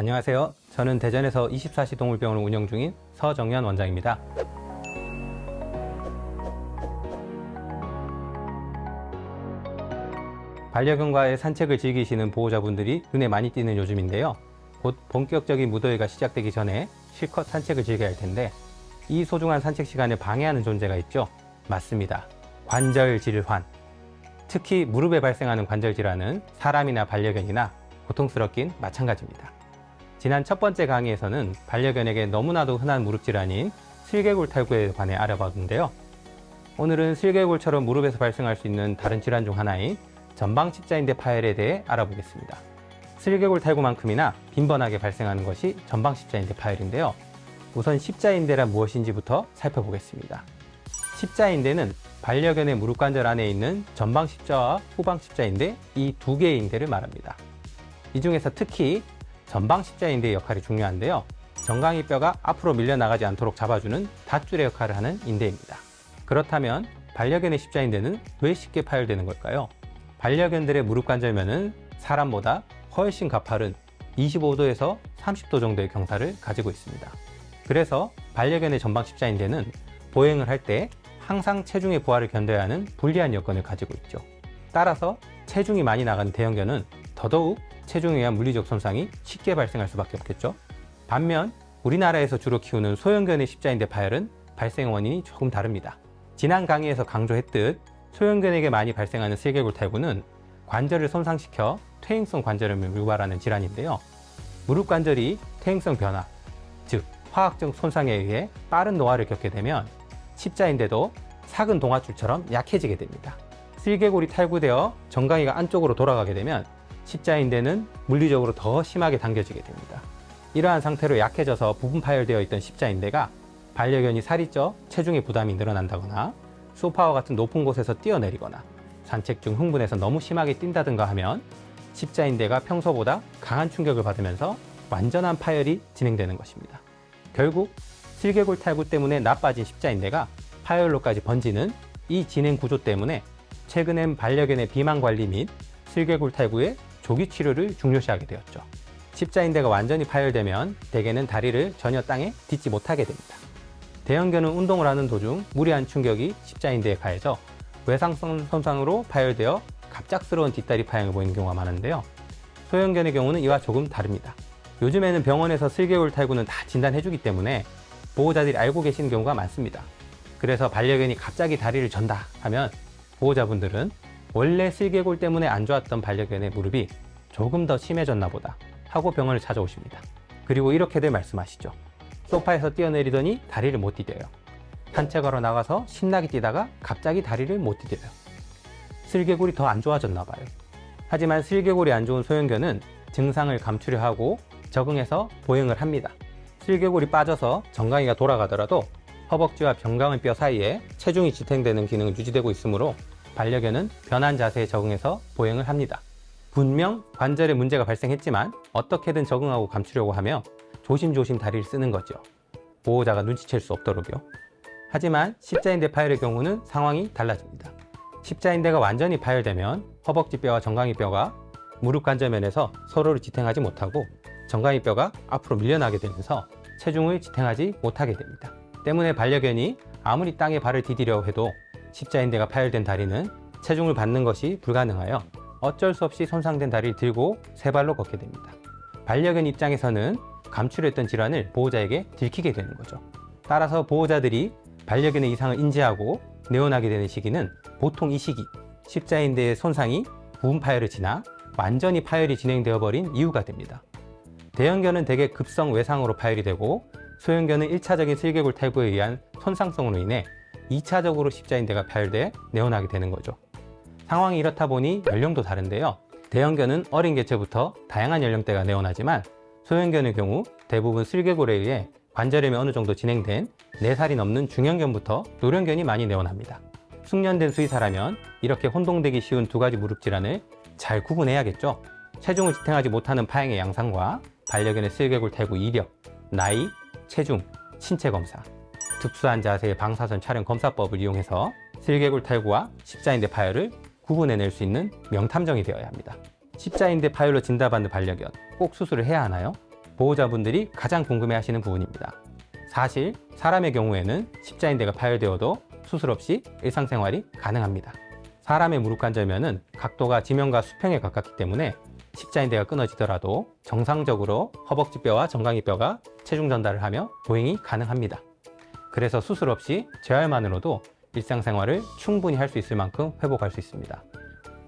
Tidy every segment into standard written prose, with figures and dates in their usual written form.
안녕하세요. 저는 대전에서 24시 동물병원을 운영 중인 서정연 원장입니다. 반려견과의 산책을 즐기시는 보호자분들이 눈에 많이 띄는 요즘인데요. 곧 본격적인 무더위가 시작되기 전에 실컷 산책을 즐겨야 할 텐데 이 소중한 산책 시간을 방해하는 존재가 있죠. 맞습니다. 관절 질환. 특히 무릎에 발생하는 관절 질환은 사람이나 반려견이나 고통스럽긴 마찬가지입니다. 지난 첫 번째 강의에서는 반려견에게 너무나도 흔한 무릎 질환인 슬개골 탈구에 관해 알아봤는데요. 오늘은 슬개골처럼 무릎에서 발생할 수 있는 다른 질환 중 하나인 전방 십자인대 파열에 대해 알아보겠습니다. 슬개골 탈구만큼이나 빈번하게 발생하는 것이 전방 십자인대 파열인데요. 우선 십자인대란 무엇인지부터 살펴보겠습니다. 십자인대는 반려견의 무릎 관절 안에 있는 전방 십자와 후방 십자인대 이 두 개의 인대를 말합니다. 이 중에서 특히 전방 십자인대의 역할이 중요한데요. 정강이 뼈가 앞으로 밀려나가지 않도록 잡아주는 닷줄의 역할을 하는 인대입니다. 그렇다면 반려견의 십자인대는 왜 쉽게 파열되는 걸까요? 반려견들의 무릎 관절면은 사람보다 훨씬 가파른 25도에서 30도 정도의 경사를 가지고 있습니다. 그래서 반려견의 전방 십자인대는 보행을 할 때 항상 체중의 부하를 견뎌야 하는 불리한 여건을 가지고 있죠. 따라서 체중이 많이 나간 대형견은 더더욱 체중에 의한 물리적 손상이 쉽게 발생할 수밖에 없겠죠. 반면 우리나라에서 주로 키우는 소형견의 십자인대 파열은 발생 원인이 조금 다릅니다. 지난 강의에서 강조했듯 소형견에게 많이 발생하는 슬개골 탈구는 관절을 손상시켜 퇴행성 관절염을 유발하는 질환인데요. 무릎 관절이 퇴행성 변화, 즉 화학적 손상에 의해 빠른 노화를 겪게 되면 십자인대도 삭은 동아줄처럼 약해지게 됩니다. 슬개골이 탈구되어 정강이가 안쪽으로 돌아가게 되면 십자인대는 물리적으로 더 심하게 당겨지게 됩니다. 이러한 상태로 약해져서 부분 파열되어 있던 십자인대가 반려견이 살이 쪄 체중의 부담이 늘어난다거나 소파와 같은 높은 곳에서 뛰어내리거나 산책 중 흥분해서 너무 심하게 뛴다든가 하면 십자인대가 평소보다 강한 충격을 받으면서 완전한 파열이 진행되는 것입니다. 결국 슬개골 탈구 때문에 나빠진 십자인대가 파열로까지 번지는 이 진행 구조 때문에 최근엔 반려견의 비만 관리 및 슬개골 탈구의 조기 치료를 중요시하게 되었죠. 십자인대가 완전히 파열되면 대개는 다리를 전혀 땅에 딛지 못하게 됩니다. 대형견은 운동을 하는 도중 무리한 충격이 십자인대에 가해져 외상성 손상으로 파열되어 갑작스러운 뒷다리 파형을 보이는 경우가 많은데요. 소형견의 경우는 이와 조금 다릅니다. 요즘에는 병원에서 슬개골 탈구는 다 진단해주기 때문에 보호자들이 알고 계시는 경우가 많습니다. 그래서 반려견이 갑자기 다리를 전다 하면 보호자분들은 원래 슬개골 때문에 안 좋았던 반려견의 무릎이 조금 더 심해졌나 보다 하고 병원을 찾아오십니다. 그리고 이렇게들 말씀하시죠. 소파에서 뛰어내리더니 다리를 못 디뎌요. 산책하러 나가서 신나게 뛰다가 갑자기 다리를 못 디뎌요. 슬개골이 더 안 좋아졌나 봐요. 하지만 슬개골이 안 좋은 소형견은 증상을 감추려 하고 적응해서 보행을 합니다. 슬개골이 빠져서 정강이가 돌아가더라도 허벅지와 병강의 뼈 사이에 체중이 지탱되는 기능은 유지되고 있으므로 반려견은 변한 자세에 적응해서 보행을 합니다. 분명 관절에 문제가 발생했지만 어떻게든 적응하고 감추려고 하며 조심조심 다리를 쓰는 거죠. 보호자가 눈치챌 수 없도록요. 하지만 십자인대 파열의 경우는 상황이 달라집니다. 십자인대가 완전히 파열되면 허벅지뼈와 정강이뼈가 무릎 관절면에서 서로를 지탱하지 못하고 정강이뼈가 앞으로 밀려나게 되면서 체중을 지탱하지 못하게 됩니다. 때문에 반려견이 아무리 땅에 발을 디디려 해도 십자인대가 파열된 다리는 체중을 받는 것이 불가능하여 어쩔 수 없이 손상된 다리를 들고 세 발로 걷게 됩니다. 반려견 입장에서는 감추려했던 질환을 보호자에게 들키게 되는 거죠. 따라서 보호자들이 반려견의 이상을 인지하고 내원하게 되는 시기는 보통 이 시기, 십자인대의 손상이 부분 파열을 지나 완전히 파열이 진행되어 버린 이유가 됩니다. 대형견은 대개 급성 외상으로 파열이 되고 소형견은 1차적인 슬개골 탈구에 의한 손상성으로 인해 2차적으로 십자인대가 파열돼 내원하게 되는 거죠. 상황이 이렇다 보니 연령도 다른데요. 대형견은 어린 개체부터 다양한 연령대가 내원하지만 소형견의 경우 대부분 슬개골에 의해 관절염이 어느 정도 진행된 4살이 넘는 중형견부터 노령견이 많이 내원합니다. 숙련된 수의사라면 이렇게 혼동되기 쉬운 두 가지 무릎 질환을 잘 구분해야겠죠. 체중을 지탱하지 못하는 파행의 양상과 반려견의 슬개골 탈구 이력, 나이, 체중, 신체 검사, 특수한 자세의 방사선 촬영 검사법을 이용해서 슬개골 탈구와 십자인대 파열을 구분해낼 수 있는 명탐정이 되어야 합니다. 십자인대 파열로 진단받는 반려견 꼭 수술을 해야 하나요? 보호자분들이 가장 궁금해하시는 부분입니다. 사실 사람의 경우에는 십자인대가 파열되어도 수술 없이 일상생활이 가능합니다. 사람의 무릎관절면은 각도가 지면과 수평에 가깝기 때문에 십자인대가 끊어지더라도 정상적으로 허벅지뼈와 정강이뼈가 체중 전달을 하며 보행이 가능합니다. 그래서 수술 없이 재활만으로도 일상생활을 충분히 할 수 있을 만큼 회복할 수 있습니다.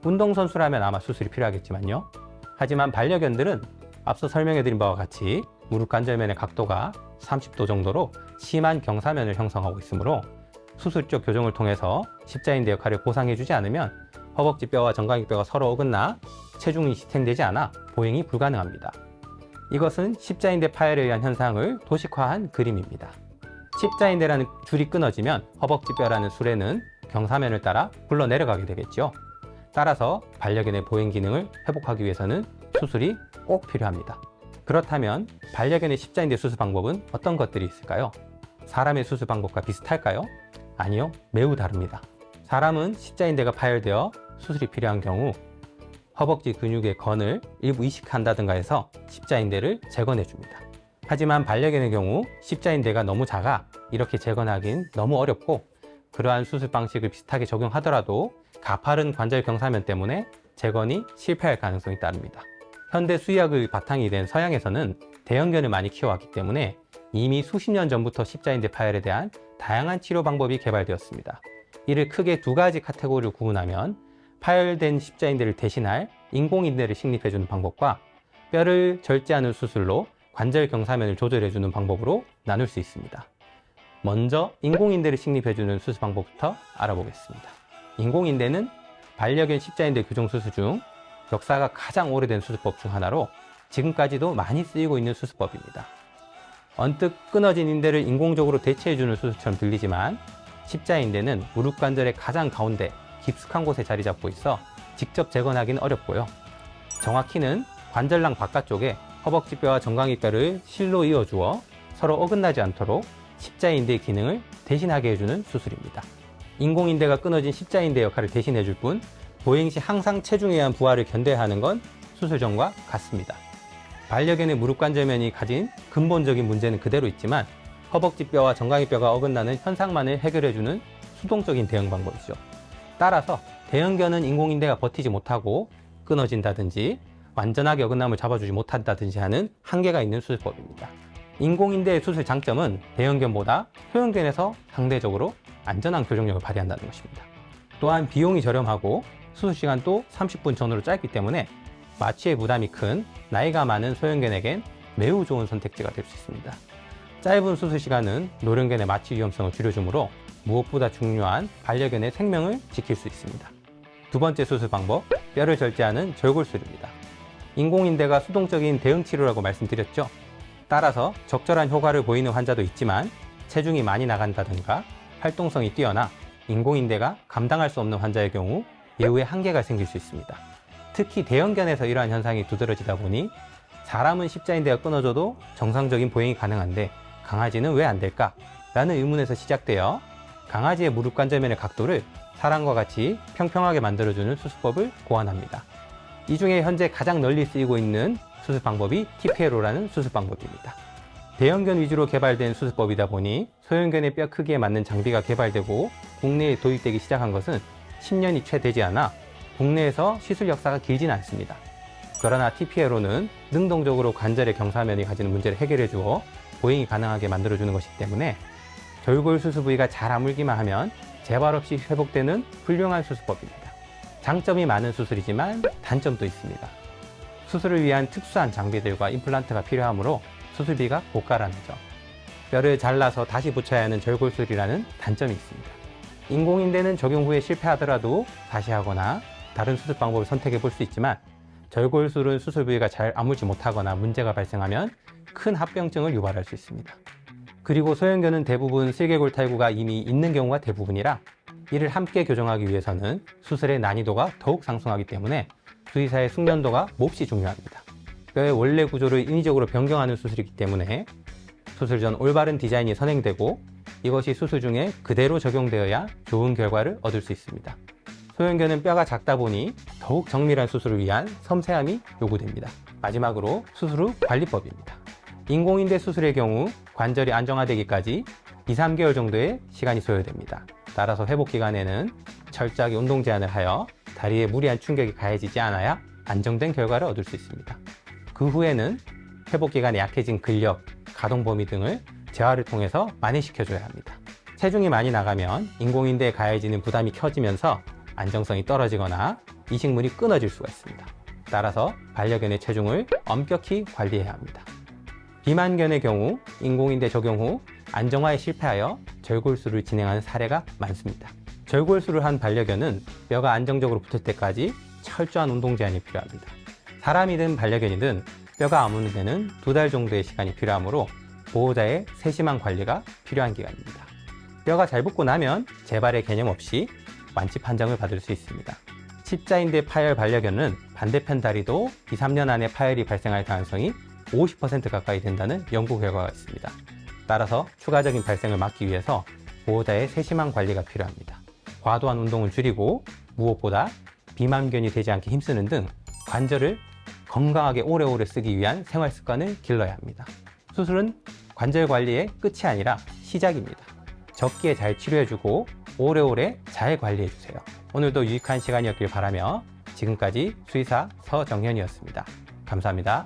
운동선수라면 아마 수술이 필요하겠지만요. 하지만 반려견들은 앞서 설명해드린 바와 같이 무릎관절면의 각도가 30도 정도로 심한 경사면을 형성하고 있으므로 수술적 교정을 통해서 십자인대 역할을 보상해주지 않으면 허벅지뼈와 정강이뼈가 서로 어긋나 체중이 지탱되지 않아 보행이 불가능합니다. 이것은 십자인대 파열에 의한 현상을 도식화한 그림입니다. 십자인대라는 줄이 끊어지면 허벅지뼈라는 수레는 경사면을 따라 굴러 내려가게 되겠죠. 따라서 반려견의 보행 기능을 회복하기 위해서는 수술이 꼭 필요합니다. 그렇다면 반려견의 십자인대 수술 방법은 어떤 것들이 있을까요? 사람의 수술 방법과 비슷할까요? 아니요, 매우 다릅니다. 사람은 십자인대가 파열되어 수술이 필요한 경우 허벅지 근육의 건을 일부 이식한다든가 해서 십자인대를 재건해 줍니다. 하지만 반려견의 경우 십자인대가 너무 작아 이렇게 재건하긴 너무 어렵고 그러한 수술 방식을 비슷하게 적용하더라도 가파른 관절 경사면 때문에 재건이 실패할 가능성이 따릅니다. 현대 수의학의 바탕이 된 서양에서는 대형견을 많이 키워왔기 때문에 이미 수십 년 전부터 십자인대 파열에 대한 다양한 치료 방법이 개발되었습니다. 이를 크게 두 가지 카테고리로 구분하면 파열된 십자인대를 대신할 인공인대를 식립해주는 방법과 뼈를 절제하는 수술로 관절 경사면을 조절해주는 방법으로 나눌 수 있습니다. 먼저 인공인대를 식립해주는 수술 방법부터 알아보겠습니다. 인공인대는 반려견 십자인대 교정 수술 중 역사가 가장 오래된 수술법 중 하나로 지금까지도 많이 쓰이고 있는 수술법입니다. 언뜻 끊어진 인대를 인공적으로 대체해주는 수술처럼 들리지만 십자인대는 무릎관절의 가장 가운데 깊숙한 곳에 자리 잡고 있어 직접 재건하기는 어렵고요. 정확히는 관절낭 바깥쪽에 허벅지뼈와 정강이뼈를 실로 이어주어 서로 어긋나지 않도록 십자인대의 기능을 대신하게 해주는 수술입니다. 인공인대가 끊어진 십자인대 역할을 대신해줄 뿐 보행 시 항상 체중에 의한 부하를 견뎌야 하는 건 수술 전과 같습니다. 반려견의 무릎관절면이 가진 근본적인 문제는 그대로 있지만 허벅지뼈와 정강이뼈가 어긋나는 현상만을 해결해주는 수동적인 대응 방법이죠. 따라서 대형견은 인공인대가 버티지 못하고 끊어진다든지 완전하게 어긋남을 잡아주지 못한다든지 하는 한계가 있는 수술법입니다. 인공인대의 수술 장점은 대형견보다 소형견에서 상대적으로 안전한 교정력을 발휘한다는 것입니다. 또한 비용이 저렴하고 수술 시간도 30분 전후로 짧기 때문에 마취의 부담이 큰 나이가 많은 소형견에겐 매우 좋은 선택지가 될 수 있습니다. 짧은 수술 시간은 노령견의 마취 위험성을 줄여주므로 무엇보다 중요한 반려견의 생명을 지킬 수 있습니다. 두 번째 수술 방법, 뼈를 절제하는 절골술입니다. 인공인대가 수동적인 대응 치료라고 말씀드렸죠. 따라서 적절한 효과를 보이는 환자도 있지만 체중이 많이 나간다든가 활동성이 뛰어나 인공인대가 감당할 수 없는 환자의 경우 예후에 한계가 생길 수 있습니다. 특히 대형견에서 이러한 현상이 두드러지다 보니 사람은 십자인대가 끊어져도 정상적인 보행이 가능한데 강아지는 왜 안 될까? 라는 의문에서 시작되어 강아지의 무릎관절면의 각도를 사람과 같이 평평하게 만들어주는 수술법을 고안합니다. 이 중에 현재 가장 널리 쓰이고 있는 수술 방법이 TPLO라는 수술 방법입니다. 대형견 위주로 개발된 수술법이다 보니 소형견의 뼈 크기에 맞는 장비가 개발되고 국내에 도입되기 시작한 것은 10년이 채 되지 않아 국내에서 시술 역사가 길지는 않습니다. 그러나 TPLO는 능동적으로 관절의 경사면이 가지는 문제를 해결해 주어 보행이 가능하게 만들어주는 것이기 때문에 절골 수술 부위가 잘 아물기만 하면 재발 없이 회복되는 훌륭한 수술법입니다. 장점이 많은 수술이지만 단점도 있습니다. 수술을 위한 특수한 장비들과 임플란트가 필요하므로 수술비가 고가라는 점, 뼈를 잘라서 다시 붙여야 하는 절골술이라는 단점이 있습니다. 인공인대는 적용 후에 실패하더라도 다시 하거나 다른 수술 방법을 선택해 볼 수 있지만 절골술은 수술 부위가 잘 아물지 못하거나 문제가 발생하면 큰 합병증을 유발할 수 있습니다. 그리고 소형견은 대부분 슬개골 탈구가 이미 있는 경우가 대부분이라 이를 함께 교정하기 위해서는 수술의 난이도가 더욱 상승하기 때문에 수의사의 숙련도가 몹시 중요합니다. 뼈의 원래 구조를 인위적으로 변경하는 수술이기 때문에 수술 전 올바른 디자인이 선행되고 이것이 수술 중에 그대로 적용되어야 좋은 결과를 얻을 수 있습니다. 소형견은 뼈가 작다 보니 더욱 정밀한 수술을 위한 섬세함이 요구됩니다. 마지막으로 수술 후 관리법입니다. 인공인대 수술의 경우 관절이 안정화되기까지 2, 3개월 정도의 시간이 소요됩니다. 따라서 회복 기간에는 철저하게 운동 제한을 하여 다리에 무리한 충격이 가해지지 않아야 안정된 결과를 얻을 수 있습니다. 그 후에는 회복 기간에 약해진 근력, 가동 범위 등을 재활을 통해서 만회시켜줘야 합니다. 체중이 많이 나가면 인공인대에 가해지는 부담이 커지면서 안정성이 떨어지거나 이식물이 끊어질 수가 있습니다. 따라서 반려견의 체중을 엄격히 관리해야 합니다. 비만견의 경우 인공인대 적용 후 안정화에 실패하여 절골수를 진행하는 사례가 많습니다. 절골수를 한 반려견은 뼈가 안정적으로 붙을 때까지 철저한 운동 제한이 필요합니다. 사람이든 반려견이든 뼈가 아무는 데는 2달 정도의 시간이 필요하므로 보호자의 세심한 관리가 필요한 기간입니다. 뼈가 잘 붙고 나면 재발의 개념 없이 완치 판정을 받을 수 있습니다. 십자인대 파열 반려견은 반대편 다리도 2, 3년 안에 파열이 발생할 가능성이 50% 가까이 된다는 연구 결과가 있습니다. 따라서 추가적인 발생을 막기 위해서 보호자의 세심한 관리가 필요합니다. 과도한 운동을 줄이고 무엇보다 비만견이 되지 않게 힘쓰는 등 관절을 건강하게 오래오래 쓰기 위한 생활 습관을 길러야 합니다. 수술은 관절 관리의 끝이 아니라 시작입니다. 적기에 잘 치료해주고 오래오래 잘 관리해주세요. 오늘도 유익한 시간이었길 바라며 지금까지 수의사 서정현이었습니다. 감사합니다.